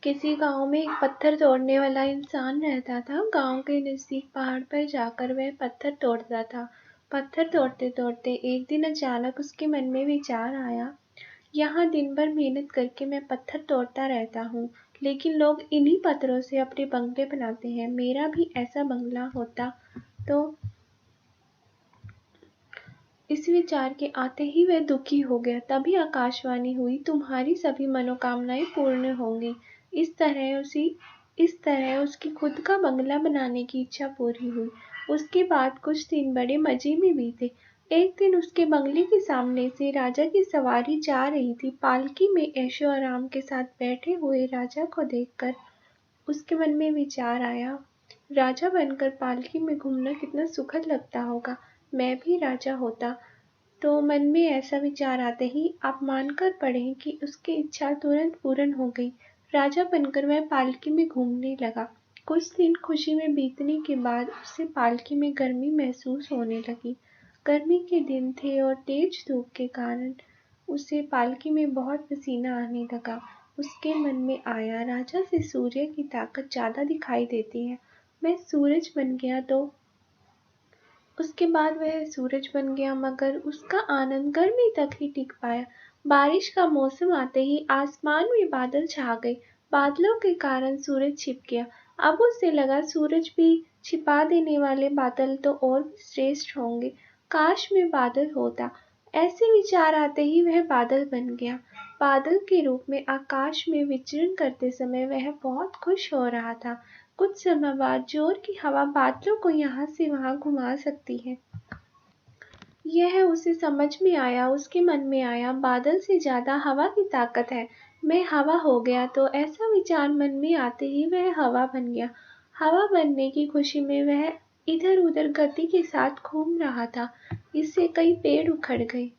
किसी गांव में एक पत्थर तोड़ने वाला इंसान रहता था। गांव के नजदीक पहाड़ पर जाकर वह पत्थर तोड़ता था। पत्थर तोड़ते तोड़ते एक दिन अचानक उसके मन में विचार आया, यहाँ दिन भर मेहनत करके मैं पत्थर तोड़ता रहता हूँ, लेकिन लोग इन्हीं पत्थरों से अपने बंगले बनाते हैं। मेरा भी ऐसा बंगला होता तो। इस विचार के आते ही वह दुखी हो गया। तभी आकाशवाणी हुई, तुम्हारी सभी मनोकामनाएं पूर्ण होंगी। इस तरह उसकी खुद का बंगला बनाने की इच्छा पूरी हुई। उसके बाद कुछ दिन बड़े मजे में बीते। एक दिन उसके बंगले के सामने से राजा की सवारी जा रही थी। पालकी में ऐशो आराम के साथ बैठे हुए राजा को देखकर उसके मन में विचार आया, राजा बनकर पालकी में घूमना कितना सुखद लगता होगा। मैं भी राजा होता तो। मन में ऐसा विचार आते ही आप मानकर पढ़ें कि उसकी इच्छा तुरंत पूर्ण हो गई। राजा बनकर वह पालकी में घूमने लगा। कुछ दिन खुशी में बीतने के बाद उसे पालकी में गर्मी महसूस होने लगी। गर्मी के दिन थे और तेज धूप के कारण उसे पालकी में बहुत पसीना आने लगा। उसके मन में आया, राजा से सूर्य की ताकत ज्यादा दिखाई देती है, मैं सूरज बन गया तो। उसके बाद वह सूरज बन गया, मगर उसका आनंद गर्मी तक ही टिक पाया। बारिश का मौसम आते ही आसमान में बादल छा गए। बादलों के कारण सूरज छिप गया। अब उसे लगा, सूरज भी छिपा देने वाले बादल तो और भी श्रेष्ठ होंगे। काश मैं बादल होता। ऐसे विचार आते ही वह बादल बन गया। बादल के रूप में आकाश में विचरण करते समय वह बहुत खुश हो रहा था। कुछ समय बाद जोर की हवा बादलों को यहाँ से वहाँ घुमा सकती है। यह उसे समझ में आया। उसके मन में आया, बादल से ज्यादा हवा की ताकत है, मैं हवा हो गया तो। ऐसा विचार मन में आते ही वह हवा बन गया। हवा बनने की खुशी में वह इधर उधर गति के साथ घूम रहा था। इससे कई पेड़ उखड़ गए।